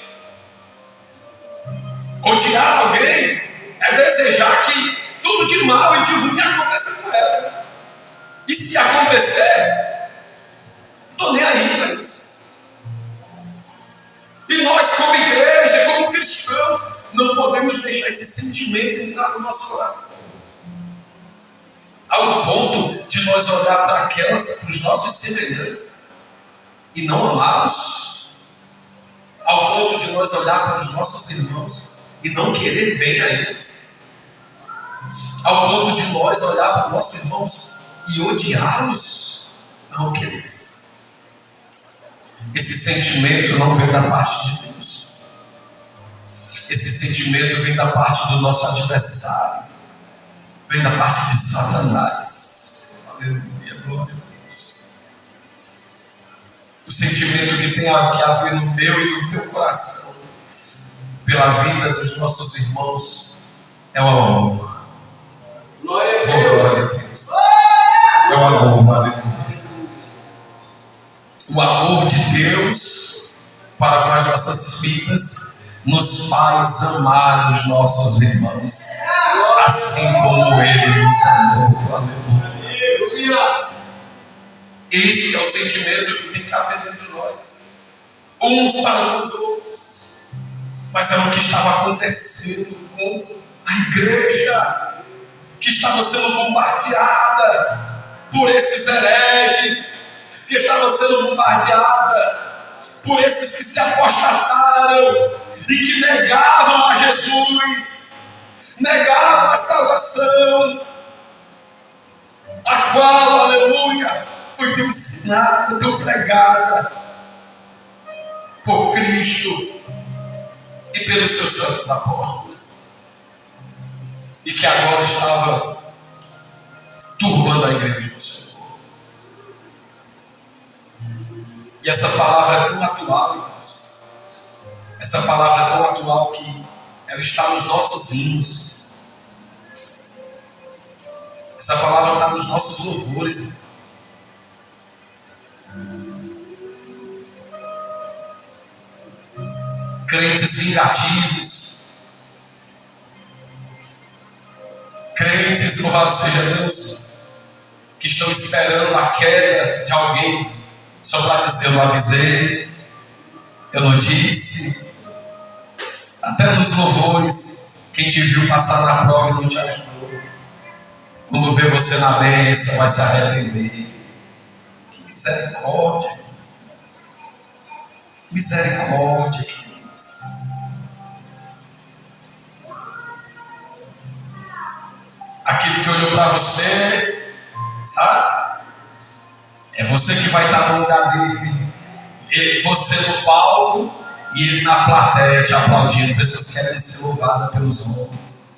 Odiar alguém é desejar que tudo de mal e de ruim aconteça com ela. E se acontecer, não estou nem aí para isso. E nós, como igreja, como cristãos, não podemos deixar esse sentimento entrar no nosso coração. ao ponto de nós olhar para os nossos semelhantes e não amá-los, ao ponto de nós olhar para os nossos irmãos e não querer bem a eles, ao ponto de nós olhar para os nossos irmãos e odiá-los, não queremos. Esse sentimento não vem da parte de Deus. Esse sentimento vem da parte do nosso adversário, vem da parte de Satanás. Aleluia, glória a Deus. O sentimento que tem que haver no meu e no teu coração pela vida dos nossos irmãos é o amor. Glória a Glória a Deus. É o amor, aleluia. O amor de Deus para com as nossas vidas nos faz amar os nossos irmãos, assim como Ele nos amou. Aleluia. Esse é o sentimento que tem que haver dentro de nós, uns para com os outros. Mas é o que estava acontecendo com a igreja, que estava sendo bombardeada por esses hereges, que estava sendo bombardeada por esses que se apostataram e que negavam a Jesus, negavam a salvação, a qual, aleluia, foi tão ensinada, tão pregada por Cristo e pelos seus santos apóstolos, e que agora estava turbando a igreja do Senhor. E essa palavra é tão atual, irmãos. Essa palavra é tão atual que ela está nos nossos hinos. Essa palavra está nos nossos louvores, irmãos. Crentes vingativos, crentes, louvado seja Deus, que estão esperando a queda de alguém só para dizer: eu não avisei, eu não disse. Até nos louvores, quem te viu passar na prova e não te ajudou, quando vê você na bênção, vai se arrepender. Que misericórdia, misericórdia, queridos. Aquele que olhou para você, sabe? É você que vai estar no lugar dele, você no palco e ele na plateia te aplaudindo. Pessoas querem ser louvadas pelos homens,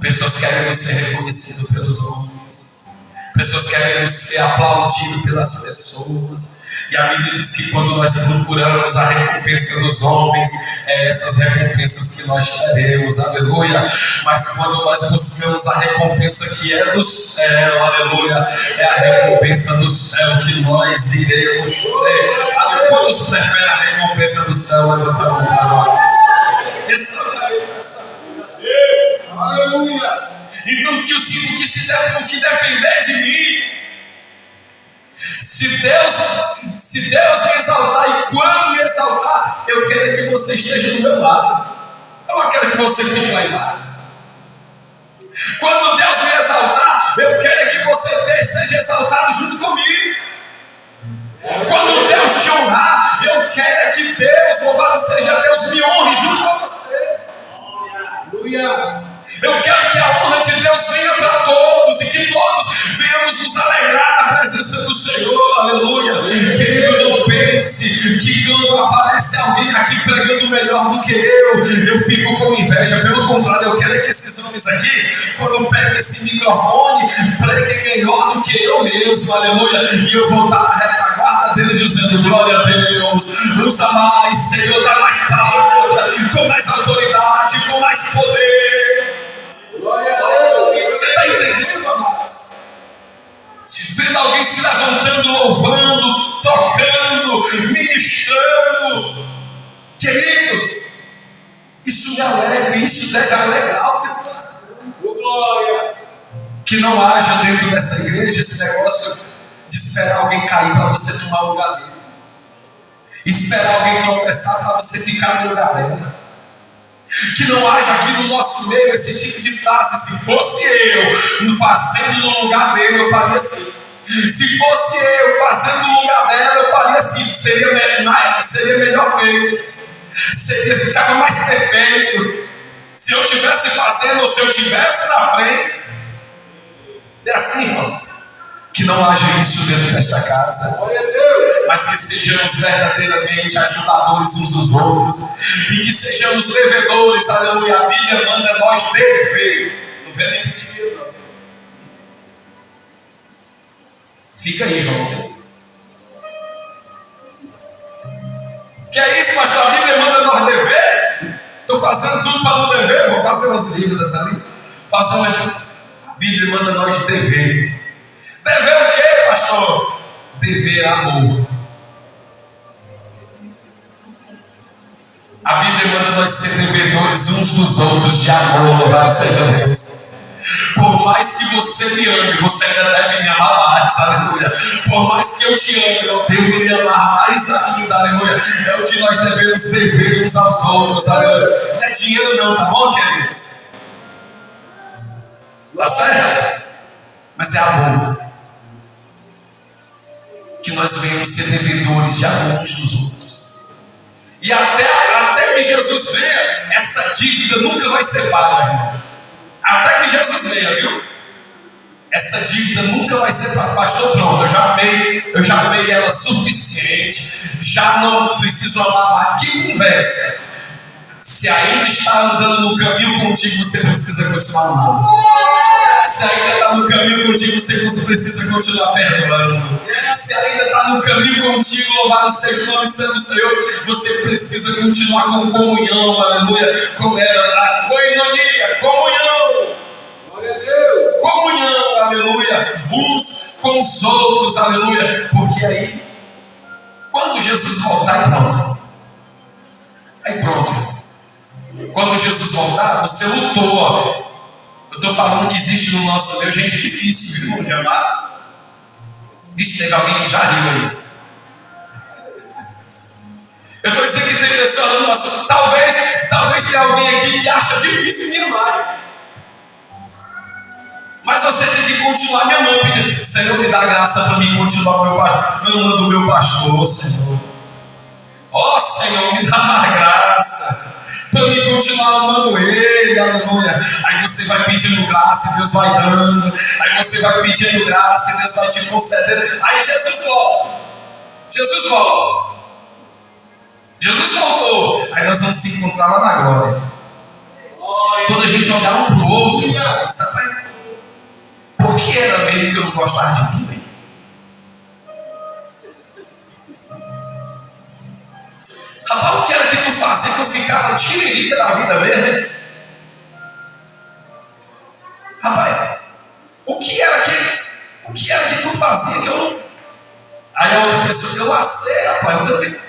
pessoas querem ser reconhecidas pelos homens, pessoas querem ser aplaudidas pelas pessoas. E a Bíblia diz que quando nós procuramos a recompensa dos homens, é essas recompensas que nós teremos, aleluia. Mas quando nós buscamos a recompensa que é do céu, aleluia, é a recompensa do céu que nós iremos ter. Quantos preferem a recompensa do céu? Levanta a mão para nós. Aleluia. Então, o que depender de mim, se Deus me exaltar, e quando me exaltar, eu quero que você esteja do meu lado. Eu não quero que você fique lá embaixo. Quando Deus me exaltar, eu quero que você seja exaltado junto comigo. Quando Deus te honrar, eu quero que Deus, louvado seja Deus, me honre junto com você. Aleluia. Eu quero que a honra de Deus venha para todos e que todos venhamos nos alegrar na presença do Senhor, aleluia. Querido, não pense que quando aparece alguém aqui pregando melhor do que eu fico com inveja. Pelo contrário, eu quero que esses homens aqui, quando peguem esse microfone, preguem melhor do que eu mesmo, aleluia. E eu vou estar na retaguarda deles dizendo: glória a Deus, usa mais, Senhor, dá mais palavra, com mais autoridade, com mais poder. Glória a Deus. Você está entendendo, amados? Vendo alguém se levantando, louvando, tocando, ministrando, queridos, isso me alegra, isso deve alegrar o teu coração. Glória. Que não haja dentro dessa igreja esse negócio de esperar alguém cair para você tomar o lugar dele, esperar alguém tropeçar para você ficar no lugar dela, Que não haja aqui no nosso meio esse tipo de frase: se fosse eu fazendo no lugar dele, eu faria assim. Se fosse eu fazendo no lugar dela, eu faria assim. Seria melhor feito. Ficava mais perfeito. Se eu estivesse fazendo ou se eu estivesse na frente. É assim, irmãos. Que não haja isso dentro desta casa, mas que sejamos verdadeiramente ajudadores uns dos outros, e que sejamos devedores. Aleluia. A Bíblia manda nós dever. Não vem nem pedir dinheiro, não. Fica aí, João. Que é isso, pastor? A Bíblia manda nós dever? Estou fazendo tudo para não dever. Vou fazer umas dívidas ali. A Bíblia manda nós dever. Dever o quê, pastor? Dever amor. A Bíblia manda nós ser devedores uns dos outros de amor. Louvado seja Deus. Por mais que você me ame, você ainda deve me amar mais, aleluia. Por mais que eu te ame, eu devo me amar mais ainda, aleluia. É o que nós devemos dever uns aos outros, aleluia. Não é dinheiro não, tá bom, queridos? Tá certo? Mas é amor. Que nós venhamos ser devedores de amor uns dos outros. E até que Jesus venha, essa dívida nunca vai ser paga, irmão. Até que Jesus venha, viu? Essa dívida nunca vai ser paga. Pastor, pronto, eu já amei ela suficiente. Já não preciso amar mais. Que conversa. Se ainda está andando no caminho contigo, você precisa continuar amando. Se ainda está no caminho contigo, você precisa continuar perdoando. Se ainda está no caminho contigo, louvado seja o nome santo do Senhor, você precisa continuar com comunhão, aleluia. Como era a koinonia, comunhão. Glória a Deus. Comunhão, aleluia. Uns com os outros, aleluia. Porque aí, quando Jesus voltar, pronto. Aí pronto. Quando Jesus voltar, você lutou, ó. Eu estou falando que existe no nosso meio gente difícil, viu, de amar. Vixe, teve alguém que já riu aí. Eu estou dizendo que tem pessoas no nosso... Talvez tenha alguém aqui que acha difícil me amar. Mas você tem que continuar me amando, pedindo: Senhor, me dá graça para mim continuar amando o meu pastor, Senhor. Ó, Senhor, me dá mais graça para me continuar amando ele, aleluia. Aí você vai pedindo graça e Deus vai dando. Aí você vai pedindo graça e Deus vai te concedendo. Aí Jesus volta. Jesus voltou. Aí nós vamos se encontrar lá na glória. Quando a gente olhar um para o outro, sabe por que era mesmo que eu não gostava de tu, hein? Rapaz, o que era que tu fazia que eu ficava tiririca da vida mesmo, hein? Rapaz, o que era que tu fazia que eu não... Aí a outra pessoa: eu sei, rapaz, eu também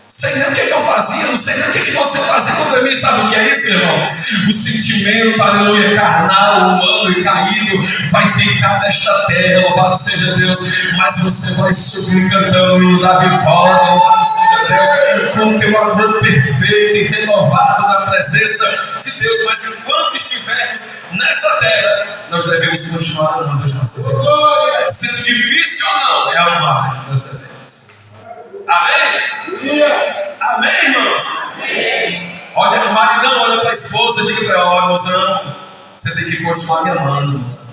sei nem o que eu fazia, não sei nem o que você fazia contra mim. Sabe o que é isso, irmão? O sentimento, aleluia, carnal, humano e caído vai ficar nesta terra, louvado seja Deus. Mas você vai subir cantando o hino da vitória, louvado seja Deus, com o teu amor perfeito e renovado na presença de Deus. Mas enquanto estivermos nessa terra, nós devemos continuar amando os nossos irmãos. Sendo difícil ou não, é amar que nós devemos. Amém? Amém, irmãos? Amém. Olha, o maridão olha para a esposa e diga para ela: olha, mozão, você tem que continuar me amando, mozão.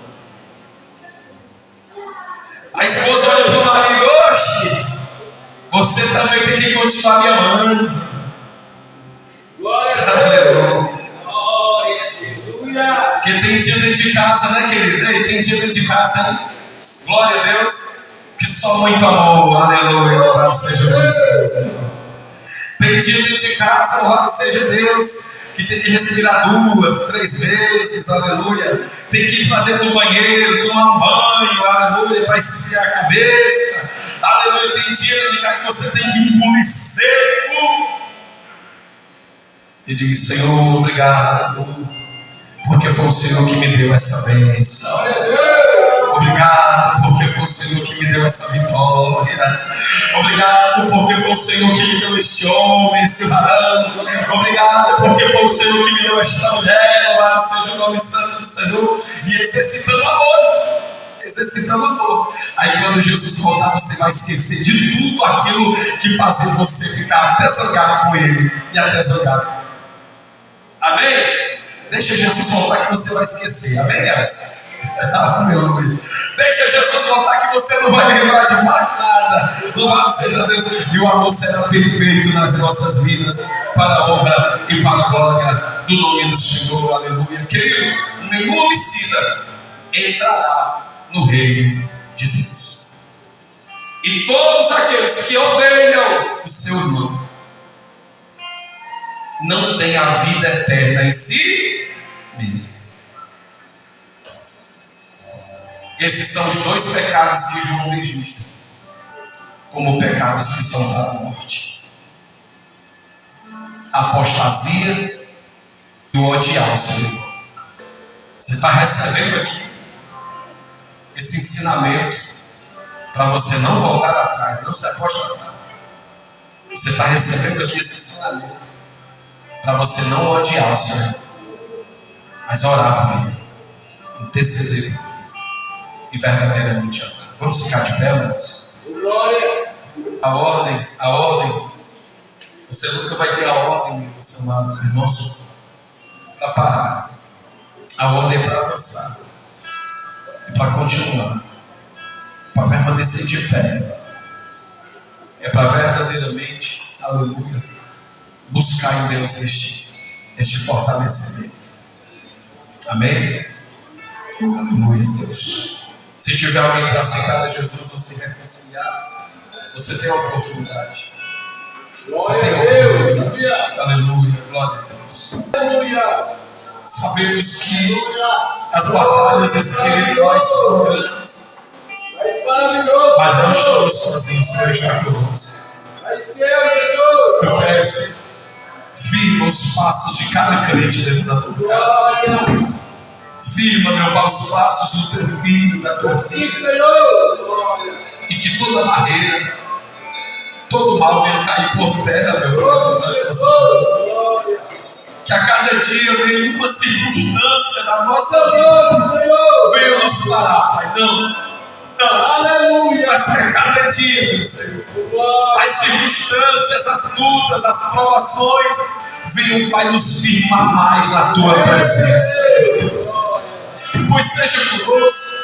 A esposa olha para o marido: oxe, você também tem que continuar me amando. Glória a Deus. Porque tem dia dentro de casa, né, querido? Ei, tem dia dentro de casa, hein? Glória a Deus. Que só muito amor, aleluia, louvado seja o nome do Senhor. Tem dia dentro de casa, louvado seja Deus, que tem que respirar 2, 3 vezes, aleluia. Tem que ir para dentro do banheiro, tomar um banho, aleluia, para esfriar a cabeça, aleluia. Tem dia dentro de casa que você tem que engolir seco e diz: Senhor, obrigado, porque foi o Senhor que me deu essa bênção. Obrigado porque foi o Senhor que me deu essa vitória. Obrigado porque foi o Senhor que me deu este homem, esse varão. Obrigado porque foi o Senhor que me deu esta mulher. Louvado seja o nome santo do Senhor. E exercitando amor. Exercitando amor. Aí quando Jesus voltar, você vai esquecer de tudo aquilo que fazia você ficar até zangado com Ele e até zangado. Amém? Deixa Jesus voltar que você vai esquecer. Amém, Elcio? Aleluia. Deixa Jesus voltar que você não vai lembrar de mais nada. Louvado seja Deus. E o amor será perfeito nas nossas vidas, para a honra e para a glória do nome do Senhor. Aleluia. Querido, nenhum homicida entrará no reino de Deus. E todos aqueles que odeiam o seu irmão não têm a vida eterna em si mesmo. Esses são os dois pecados que João registra como pecados que são para a morte: a apostasia e o odiar o Senhor. Você está recebendo aqui esse ensinamento para você não voltar atrás, não se apostatar. Você está recebendo aqui esse ensinamento para você não odiar o Senhor, mas orar por Ele, interceder por Ele e verdadeiramente amar. Vamos ficar de pé, amados? Glória. A ordem, você nunca vai ter a ordem, meus amados irmãos, para parar. A ordem é para avançar, é para continuar, para permanecer de pé, é para verdadeiramente, aleluia, buscar em Deus este fortalecimento. Amém? Aleluia, Deus. Se tiver alguém para aceitar a Jesus ou se reconciliar, você tem a oportunidade. Você tem a oportunidade. Aleluia, glória a Deus. Aleluia. Sabemos que as batalhas espirituais são grandes, mas não estamos sozinhos, Deus está conosco. Eu peço, firma os passos de cada crente dentro da tua casa. Firma, meu Pai, os passos do teu filho, da tua filha. E que toda barreira, todo mal venha cair por terra, meu Deus. Que a cada dia nenhuma circunstância da nossa vida venha nos parar, Pai. Não. Aleluia. Mas que a cada dia, meu Senhor, as circunstâncias, as lutas, as provações venham, Pai, nos firmar mais na tua presença, meu Deus. Pois seja conosco,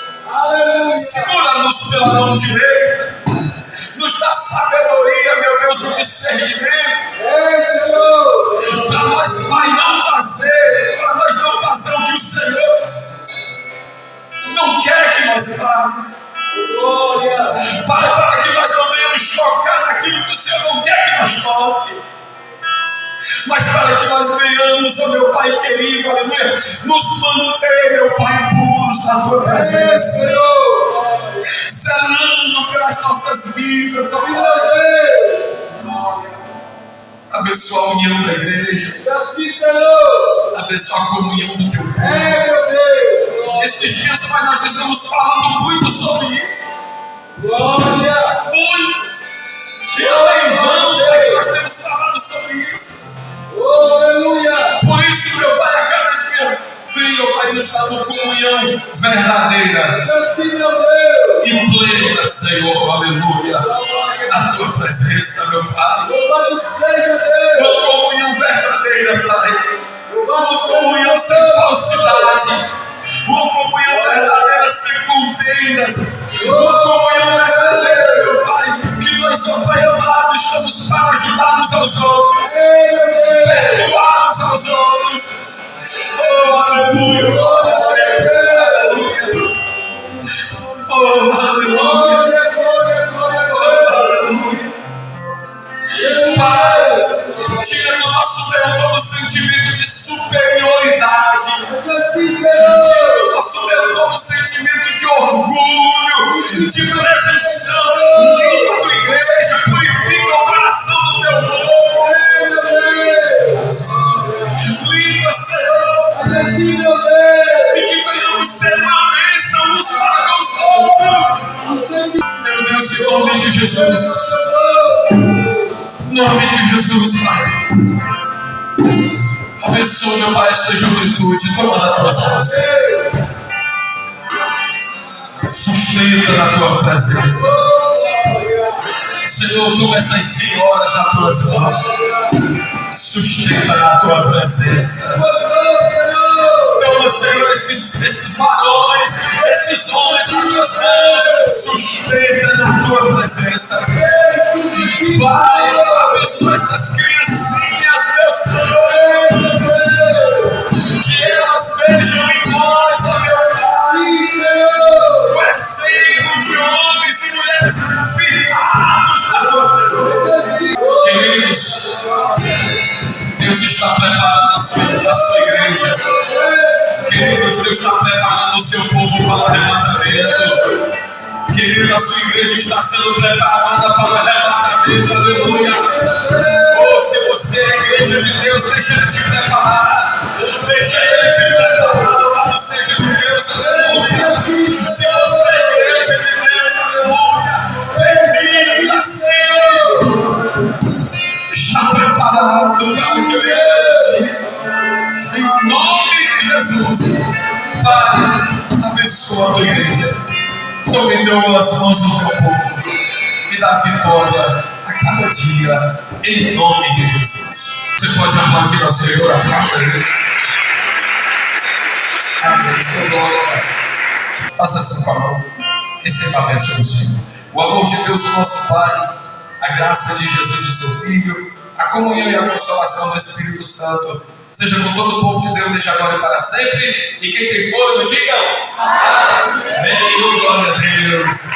segura-nos pela mão direita, nos dá sabedoria, meu Deus, o discernimento, para nós, Pai, para nós não fazer o que o Senhor não quer que nós façamos. Para que nós não venhamos tocar naquilo que o Senhor não quer que nós toque, mas para que nós venhamos, ó meu Pai querido, aleluia, nos manter, meu Pai, puros na tua presença, zelando pelas nossas vidas, ó Pai. Abençoa a união da igreja, abençoa a comunhão do teu povo. Esses dias, Pai, nós estamos falando muito sobre isso. Muito. E não é em vão, Pai, que nós temos falado sobre isso. Por isso, meu Pai, a cada dia venha, Pai, nos dando comunhão verdadeira e plena, Senhor, aleluia, na tua presença, meu Pai. Uma comunhão verdadeira, Pai. Uma comunhão sem falsidade. Uma comunhão verdadeira sem contendas. Uma comunhão verdadeira, meu Pai, que nós, ó Pai amado, estamos para ajudar uns aos outros, perdoar uns aos outros. Oh, aleluia, glória a Deus, aleluia. Oh, aleluia, aleluia. Pai, tira do nosso meio todo sentimento de superioridade. Tira do nosso meio todo sentimento de orgulho, de presunção. Limpa a tua igreja, purifica o coração do teu povo. Limpa, Senhor. E que venhamos ser uma bênção uns para os outros. Deus, em nome de Jesus. Em nome de Jesus, Pai. Abençoa, meu Pai, esta juventude. Toma nas tuas mãos. Sustenta na tua presença. Senhor, toma essas senhoras nas tuas mãos. Sustenta na tua presença. Toma, Senhor, esses varões, esses homens nas tuas mãos. Sustenta na tua presença. Pai, abençoa essas criancinhas, meu Senhor. Que elas vejam em nós, ó meu Pai, o exemplo de homens e mulheres firmados na tua presença. Queridos, Deus está preparando a sua igreja. Queridos, Deus está preparando o seu povo para o arrebatamento. Querido, a sua igreja está sendo preparada para o arrebatamento. Aleluia. Ou se você é a igreja de Deus, deixa Ele te preparar. Deixa Ele te preparar. Louvado seja Deus. Aleluia. Se você é a igreja de Deus, aleluia, permita-se. Está preparado para o que Ele é. Em nome de Jesus. Pai, abençoa a tua igreja. Tome em tuas mãos o teu povo e dá vitória a cada dia, em nome de Jesus. Você pode aplaudir ao Senhor, aplauda Ele. Amém. Faça assim com a mão. Receba a bênção do Senhor. O amor de Deus, o nosso Pai, a graça de Jesus, o seu Filho, a comunhão e a consolação do Espírito Santo, seja com todo o povo de Deus, desde agora e para sempre. E quem tem fôlego, digam amém. Glória a Deus.